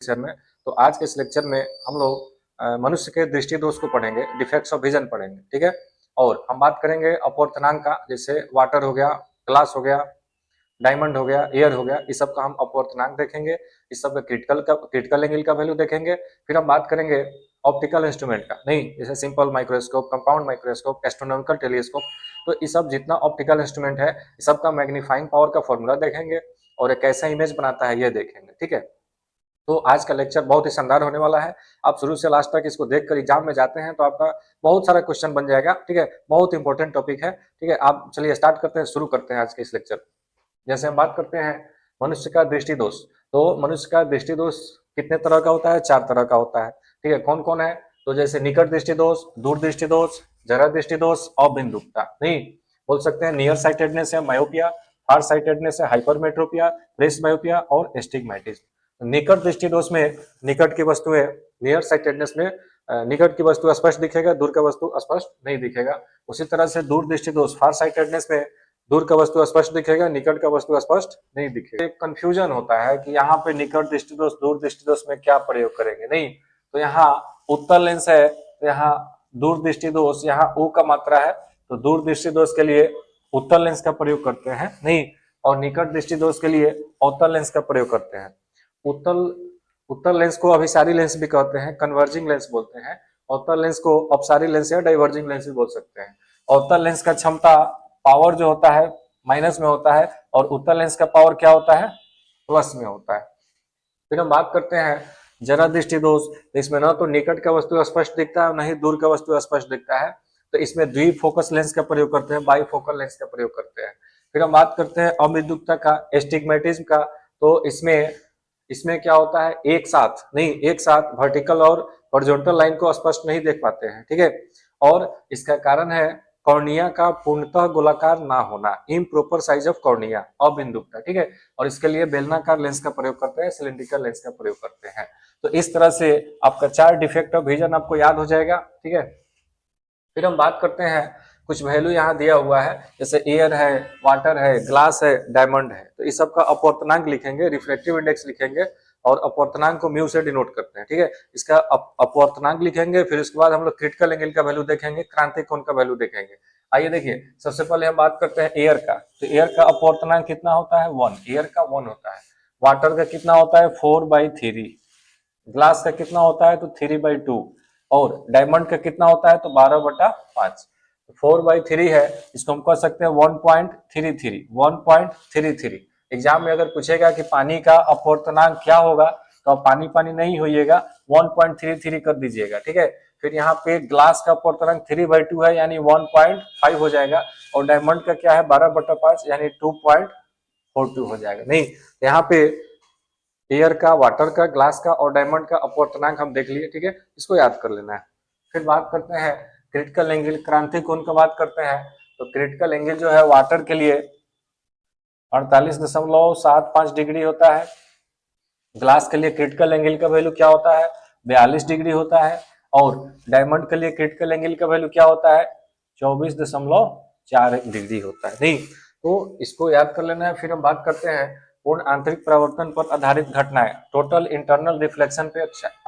Lecture में। तो आज के इस लेक्चर में हम लोग मनुष्य के दृष्टि दोष को पढ़ेंगे, डिफेक्ट्स ऑफ विजन पढ़ेंगे, ठीक है। और हम बात करेंगे अपवर्तनांक का, जैसे वाटर हो गया, ग्लास हो गया, डायमंड हो गया, एयर हो गया, इस सब का हम अपवर्तनांक देखेंगे। इस सब का क्रिटिकल एंगल का वैल्यू देखेंगे। फिर हम बात करेंगे ऑप्टिकल इंस्ट्रूमेंट का, नहीं जैसे simple microscope, compound microscope, astronomical telescope, तो ये सब जितना ऑप्टिकल इंस्ट्रूमेंट है, इस सब का मैग्नीफाइंग पावर का फॉर्मूला देखेंगे और एक कैसा इमेज बनाता है ये देखेंगे, ठीक है। तो आज का लेक्चर बहुत ही शानदार होने वाला है। आप शुरू से लास्ट तक इसको देखकर एग्जाम में जाते हैं तो आपका बहुत सारा क्वेश्चन बन जाएगा, ठीक है। बहुत इंपॉर्टेंट टॉपिक है, ठीक है। आप चलिए स्टार्ट करते हैं, शुरू करते हैं आज के इस लेक्चर। जैसे हम बात करते हैं मनुष्य का दृष्टि दोष, तो मनुष्य का दृष्टि दोष कितने तरह का होता है? 4 तरह का होता है, ठीक है। कौन कौन है? तो जैसे निकट दृष्टि दोष, दूर दृष्टि दोष, जरा दृष्टि दोष, अबिंदुकता, नहीं बोल सकते हैं नियर साइटेडनेस है मायोपिया, फार साइटेडनेस है हाइपरमेट्रोपिया, रेस्ट मायोपिया और एस्टिग्मेटिज्म। निकट दृष्टि दोष में निकट की वस्तुएं, नियर साइटेडनेस में निकट की वस्तु स्पष्ट दिखेगा, दूर का वस्तु स्पष्ट नहीं दिखेगा। उसी तरह से दूर दृष्टि दोष, फार साइटेडनेस में दूर का वस्तु स्पष्ट दिखेगा, निकट का वस्तु स्पष्ट नहीं दिखेगा। एक कंफ्यूजन होता है कि यहाँ पे निकट दृष्टि दोष, दूर दृष्टि दोष में क्या प्रयोग करेंगे, नहीं तो यहाँ उत्तल लेंस है, तो यहाँ दूर दृष्टि दोष, यहाँ U का मात्रा है, तो दूर दृष्टि दोष के लिए उत्तल लेंस का प्रयोग करते हैं, नहीं, और निकट दृष्टि दोष के लिए अवतल लेंस का प्रयोग करते हैं। उत्तल लेंस को अभिसारी लेंस भी कहते हैं, कन्वर्जिंग लेंस बोलते हैं। अवतल लेंस को अपसारी लेंस या डाइवर्जिंग लेंस भी बोल सकते हैं। अवतल लेंस का क्षमता पावर जो होता है माइनस में होता है, और उत्तल लेंस का पावर क्या होता है? प्लस में होता है। फिर हम बात करते हैं जरा दृष्टि दोष, इसमें ना तो निकट का वस्तु स्पष्ट दिखता है, न ही दूर का वस्तु स्पष्ट दिखता है, तो इसमें द्विफोकस लेंस का प्रयोग करते हैं, बाईफोकल लेंस का प्रयोग करते हैं। फिर हम बात करते हैं अबिंदुकता का, एस्टिग्मेटिज्म का, तो इसमें क्या होता है? एक साथ वर्टिकल और हॉरिजॉन्टल लाइन को स्पष्ट नहीं देख पाते हैं, ठीक है। और इसका कारण है कॉर्निया का पूर्णतः गोलाकार ना होना, इम्प्रॉपर साइज ऑफ कॉर्निया, अबिंदुकता, ठीक है। और इसके लिए बेलनाकार लेंस का प्रयोग करते हैं, सिलिंड्रिकल लेंस का प्रयोग करते हैं। तो इस तरह से आपका 4 डिफेक्ट ऑफ विजन आपको याद हो जाएगा, ठीक है। फिर हम बात करते हैं, कुछ वैल्यू यहाँ दिया हुआ है, जैसे एयर है, वाटर है, ग्लास है, डायमंड है, तो इस सब का अपवर्तनांक लिखेंगे, रिफ्रैक्टिव इंडेक्स लिखेंगे, और अपवर्तनांक को म्यू से डिनोट करते हैं, ठीक है। इसका अपवर्तनांक लिखेंगे, फिर उसके बाद हम लोग क्रिटिकल एंगल का वैल्यू देखेंगे, क्रांतिक कोण का वैल्यू देखेंगे। आइए देखिए, सबसे पहले हम बात करते हैं एयर का, तो एयर का अपवर्तनांक कितना होता है? 1, एयर का 1 होता है। वाटर का कितना होता है? 4/3। ग्लास का कितना होता है? तो 3/2। और डायमंड का कितना होता है? तो 12/5। 4/3 है, इसको हम कह सकते हैं 1.33। एग्जाम में अगर पूछेगा कि पानी का अपवर्तनांक क्या होगा, तो आप पानी नहीं होइएगा, 1.33 कर दीजिएगा, ठीक है। फिर यहाँ पे ग्लास का अपवर्तनांक 3/2 है, यानी 1.5 हो जाएगा, और डायमंड का क्या है? 12/5, यानी 2.42 हो जाएगा। नहीं, यहाँ पे एयर का, वाटर का, ग्लास का और डायमंड का अपवर्तनांक हम देख लिए, ठीक है, इसको याद कर लेना है। फिर बात करते हैं क्रिटिकल एंगल, क्रांतिक कोण का बात करते हैं, तो क्रिटिकल एंगल जो है वाटर के लिए 48.75 डिग्री होता है। ग्लास के लिए क्रिटिकल एंगल का वैल्यू क्या होता है? 42 डिग्री होता है। और डायमंड के लिए क्रिटिकल एंगल का वैल्यू क्या होता है? 24.41 डिग्री होता है। नहीं, तो इसको याद कर लेना है। फिर हम बात करते हैं पूर्ण आंतरिक परावर्तन पर आधारित घटनाएं, टोटल इंटरनल रिफ्लेक्शन पे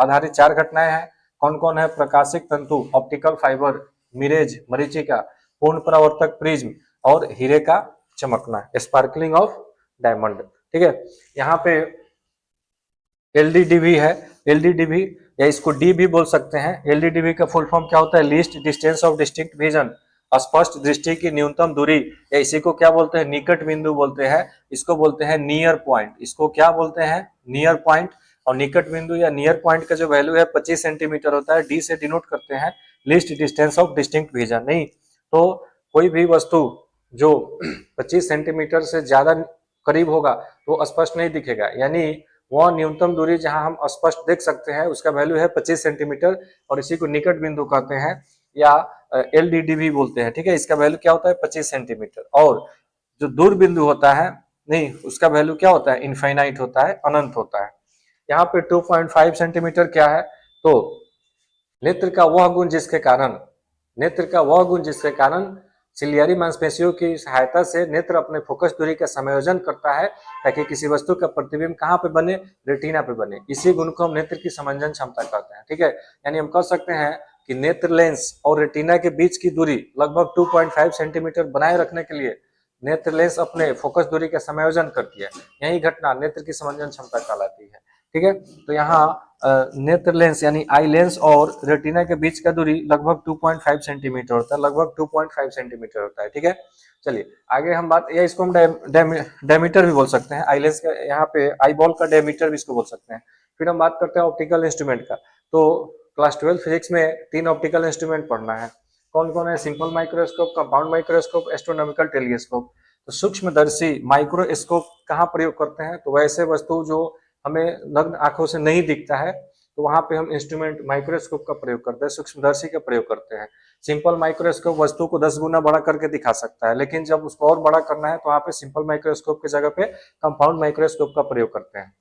आधारित 4 घटनाएं हैं। कौन कौन है? प्रकाशिक तंतु, ऑप्टिकल फाइबर, मिरेज, मरीचिका, पूर्ण परावर्तक प्रिज्म, और हीरे का चमकना, स्पार्कलिंग ऑफ डायमंड, ठीक है। यहाँ पे एलडीडीवी है, एलडीडीवी या इसको डी भी बोल सकते हैं। एलडीडीवी का फुल फॉर्म क्या होता है? Least distance of distinct vision, स्पष्ट दृष्टि की न्यूनतम दूरी, या इसी को क्या बोलते हैं? निकट बिंदु बोलते हैं, इसको बोलते हैं नियर पॉइंट। इसको क्या बोलते हैं? Near point. और निकट बिंदु या नियर पॉइंट का जो वैल्यू है 25 सेंटीमीटर होता है। डी से डिनोट करते हैं least distance of distinct vision. नहीं, तो कोई भी वस्तु जो 25 सेंटीमीटर से ज्यादा करीब होगा तो स्पष्ट नहीं दिखेगा, यानी वह न्यूनतम दूरी जहां हम स्पष्ट देख सकते हैं उसका वैल्यू है 25 सेंटीमीटर, और इसी को निकट बिंदु कहते हैं या एलडीडी भी बोलते हैं, ठीक है। इसका वैल्यू क्या होता है? 25 सेंटीमीटर। और जो दूर बिंदु होता है, नहीं, उसका वैल्यू क्या होता है? इनफाइनाइट होता है, अनंत होता है। यहाँ पे 2.5 सेंटीमीटर क्या है? तो नेत्र का वह गुण जिसके कारण सिलियरी मांसपेशियों की सहायता से नेत्र अपने फोकस दूरी का समायोजन करता है ताकि किसी वस्तु का प्रतिबिंब कहाँ पे बने, रेटिना पे बने। इसी गुण को हम नेत्र की समंजन क्षमता कहते हैं। ठीक है, यानी हम कह सकते हैं कि नेत्र लेंस और रेटिना के बीच की दूरी लगभग 2.5 सेंटीमीटर बनाए रखने के लिए नेत्र लेंस अपने फोकस दूरी का समायोजन करती है। यही घटना नेत्र की समंजन क्षमता कहलाती है। ठीक है, तो यहाँ नेत्र लेंस यानी आई लेंस और रेटिना के बीच का दूरी लगभग 2.5 सेंटीमीटर होता है, लगभग 2.5 सेंटीमीटर होता है। ठीक है, चलिए आगे हम बात, या इसको हम डायमीटर भी बोल सकते हैं, आई लेंस का यहाँ पे आई बॉल का डायमीटर भी इसको बोल सकते हैं। फिर हम बात करते हैं ऑप्टिकल इंस्ट्रूमेंट का। तो क्लास 12 फिजिक्स में 3 ऑप्टिकल इंस्ट्रूमेंट पढ़ना है। कौन कौन है? Simple microscope, compound microscope, astronomical telescope. तो सूक्ष्मदर्शी माइक्रोस्कोप कहाँ प्रयोग करते हैं? तो वैसे वस्तु जो हमें नग्न आंखों से नहीं दिखता है तो वहां पे हम इंस्ट्रूमेंट माइक्रोस्कोप का प्रयोग करते हैं, सूक्ष्मदर्शी का प्रयोग करते हैं। सिंपल माइक्रोस्कोप वस्तु को 10 गुना बड़ा करके दिखा सकता है, लेकिन जब उसको और बड़ा करना है तो वहां पे सिंपल माइक्रोस्कोप की जगह पे कंपाउंड माइक्रोस्कोप का प्रयोग करते हैं।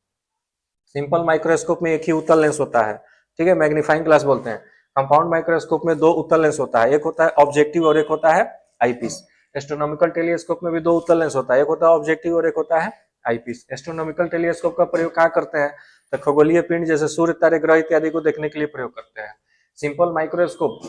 सिंपल माइक्रोस्कोप में एक ही उत्तल लेंस होता है, ठीक है, मैग्नीफाइंग ग्लास बोलते हैं। कंपाउंड माइक्रोस्कोप में 2 उत्तल लेंस होता है, एक होता है ऑब्जेक्टिव और एक होता है आईपीस। एस्ट्रोनॉमिकल टेलीस्कोप में भी 2 उत्तल लेंस होता है, एक होता है ऑब्जेक्टिव और एक होता है आईपीस। एस्ट्रोनॉमिकल टेलीस्कोप का प्रयोग कहाँ करते हैं? तो खगोलीय पिंड जैसे सूर्य, तारे, ग्रह इत्यादि को देखने के लिए प्रयोग करते हैं। सिंपल माइक्रोस्कोप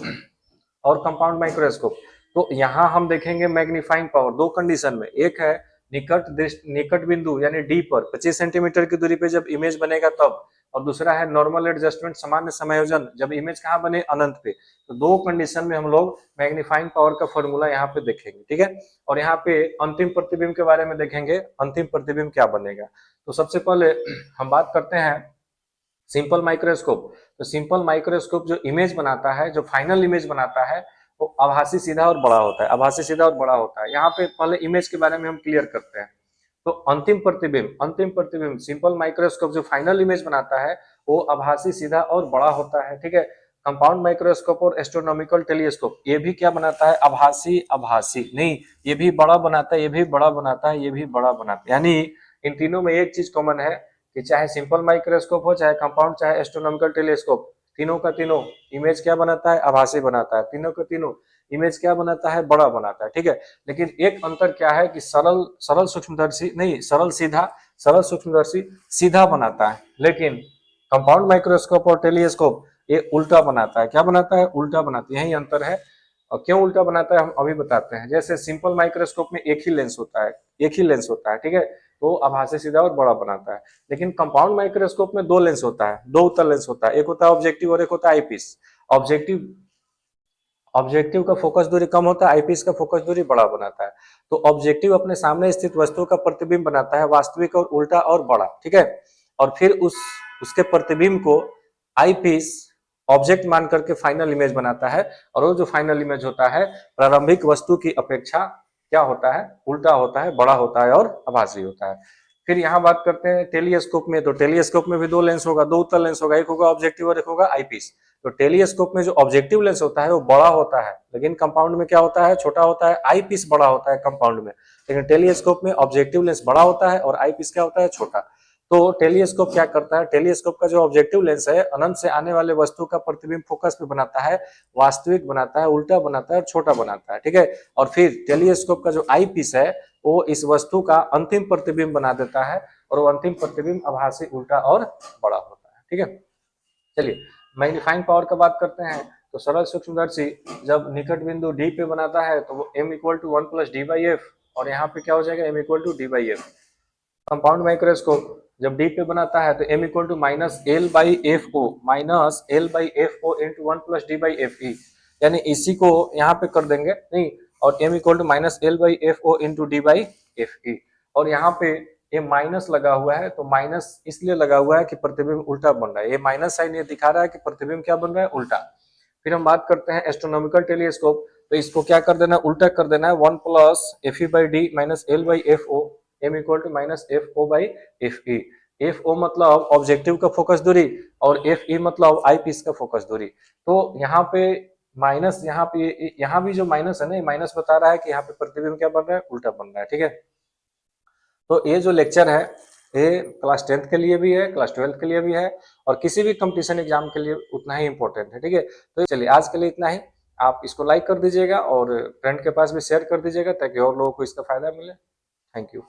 और कंपाउंड माइक्रोस्कोप, तो यहाँ हम देखेंगे मैग्नीफाइंग पावर 2 कंडीशन में। एक है निकट बिंदु यानी डी पर 25 सेंटीमीटर की दूरी पे जब इमेज बनेगा तब, और दूसरा है नॉर्मल एडजस्टमेंट सामान्य समायोजन जब इमेज कहाँ बने? अनंत पे। तो 2 कंडीशन में हम लोग मैग्नीफाइंग पावर का फॉर्मूला यहाँ पे देखेंगे। ठीक है, और यहाँ पे अंतिम प्रतिबिंब के बारे में देखेंगे, अंतिम प्रतिबिंब क्या बनेगा। तो सबसे पहले हम बात करते हैं सिंपल माइक्रोस्कोप। तो सिंपल माइक्रोस्कोप जो इमेज बनाता है, जो फाइनल इमेज बनाता है, वो आभासी, सीधा और बड़ा होता है। आभासी, सीधा और बड़ा होता है। यहाँ पे पहले इमेज के बारे में हम क्लियर करते हैं। तो अंतिम प्रतिबिंब सिंपल माइक्रोस्कोप जो फाइनल इमेज बनाता है वो आभासी, सीधा और बड़ा होता है। ठीक है, कंपाउंड माइक्रोस्कोप और एस्ट्रोनॉमिकल टेलीस्कोप ये भी क्या बनाता है? आभासी, आभासी नहीं, ये भी बड़ा बनाता है, ये भी बड़ा बनाता है, ये भी बड़ा बनाता है। यानी इन तीनों में एक चीज कॉमन है कि चाहे सिंपल माइक्रोस्कोप हो, चाहे कंपाउंड, चाहे एस्ट्रोनॉमिकल टेलीस्कोप, तीनों का तीनों इमेज क्या बनाता है? आभासी बनाता है। तीनों का तीनों इमेज क्या बनाता है? बड़ा बनाता है। ठीक है, लेकिन एक अंतर क्या है कि सरल सूक्ष्मदर्शी नहीं, सरल सूक्ष्मदर्शी सीधा बनाता है, लेकिन कंपाउंड माइक्रोस्कोप और टेलीस्कोप ये उल्टा बनाता है। क्या बनाता है? उल्टा बनाता है। यही अंतर है। और क्यों उल्टा बनाता है हम अभी बताते हैं। जैसे सिंपल माइक्रोस्कोप में एक ही लेंस होता है, एक ही लेंस होता है, ठीक है, तो आभासी, सीधा और बड़ा बनाता है। लेकिन कंपाउंड माइक्रोस्कोप में 2 लेंस होता है, 2 उत्तल लेंस होता है, एक होता है ऑब्जेक्टिव और एक होता है आईपीस। ऑब्जेक्टिव ऑब्जेक्टिव का फोकस दूरी कम होता है, आईपीस का फोकस दूरी बड़ा बनाता है। तो ऑब्जेक्टिव अपने सामने स्थित वस्तु का प्रतिबिंब बनाता है, वास्तविक और उल्टा और बड़ा। ठीक है, और फिर उसके प्रतिबिंब को आईपीस ऑब्जेक्ट मान करके फाइनल इमेज बनाता है, और वो जो फाइनल इमेज होता है प्रारंभिक वस्तु की अपेक्षा क्या होता है? उल्टा होता है, बड़ा होता है और आभासी होता है। फिर यहाँ बात करते हैं टेलीस्कोप में। तो टेलीस्कोप में भी 2 लेंस होगा, 2 उत्तल लेंस होगा, एक होगा ऑब्जेक्टिव और एक होगा आईपीस। तो टेलीस्कोप में जो ऑब्जेक्टिव लेंस होता है वो बड़ा होता है, लेकिन कंपाउंड में क्या होता है? छोटा होता है। आईपीस बड़ा होता है कंपाउंड में, लेकिन टेलीस्कोप में ऑब्जेक्टिव लेंस बड़ा होता है और आईपीस क्या होता है? छोटा। तो टेलीस्कोप क्या करता है? टेलीस्कोप का जो ऑब्जेक्टिव लेंस है अनंत से आने वाले वस्तु का प्रतिबिंब फोकस पे बनाता है, वास्तविक बनाता है, उल्टा बनाता है और छोटा बनाता है। ठीक है, और फिर टेलीस्कोप का जो आईपीस है वो इस वस्तु का अंतिम प्रतिबिंब बना देता है, और वो अंतिम प्रतिबिंब आभासी, उल्टा और बड़ा होता है। ठीक है, चलिए मैग्नीफाइंग पावर का बात करते हैं। तो सरल सूक्ष्मदर्शी जब निकट बिंदु डी पे बनाता है तो वो m equal to 1 plus D by F, और यहाँ पे क्या हो जाएगा? m equal to D by F. Compound microscope जब डी पे बनाता है तो m equal to minus L by F O, minus L by F O into 1 plus D by F E, यानी इसी को यहाँ पे कर देंगे नहीं, और m equal to minus L by F O into D by F E. और यहाँ पे ये माइनस लगा हुआ है, तो माइनस इसलिए लगा हुआ है कि प्रतिबिंब उल्टा बन रहा है। ये माइनस साइन ये दिखा रहा है कि प्रतिबिंब क्या बन रहा है? उल्टा। फिर हम बात करते हैं एस्ट्रोनॉमिकल टेलीस्कोप। तो इसको क्या कर देना है? उल्टा कर देना है, 1 plus F E by D minus L by F O, M equal to minus F O by F E. F O मतलब ऑब्जेक्टिव का फोकस दूरी और एफ ई मतलब आई पीस का फोकस दूरी। तो यहाँ पे माइनस, यहाँ भी जो माइनस है ना, ये माइनस बता रहा है कि यहाँ पे प्रतिबिंब क्या बन रहा है? उल्टा बन रहा है। ठीक है, तो ये जो लेक्चर है ये क्लास 10th के लिए भी है, क्लास 12th के लिए भी है, और किसी भी कंपटीशन एग्जाम के लिए उतना ही इंपॉर्टेंट है। ठीक है, तो चलिए आज के लिए इतना ही। आप इसको लाइक कर दीजिएगा और फ्रेंड के पास भी शेयर कर दीजिएगा ताकि और लोगों को इसका फ़ायदा मिले। Thank you.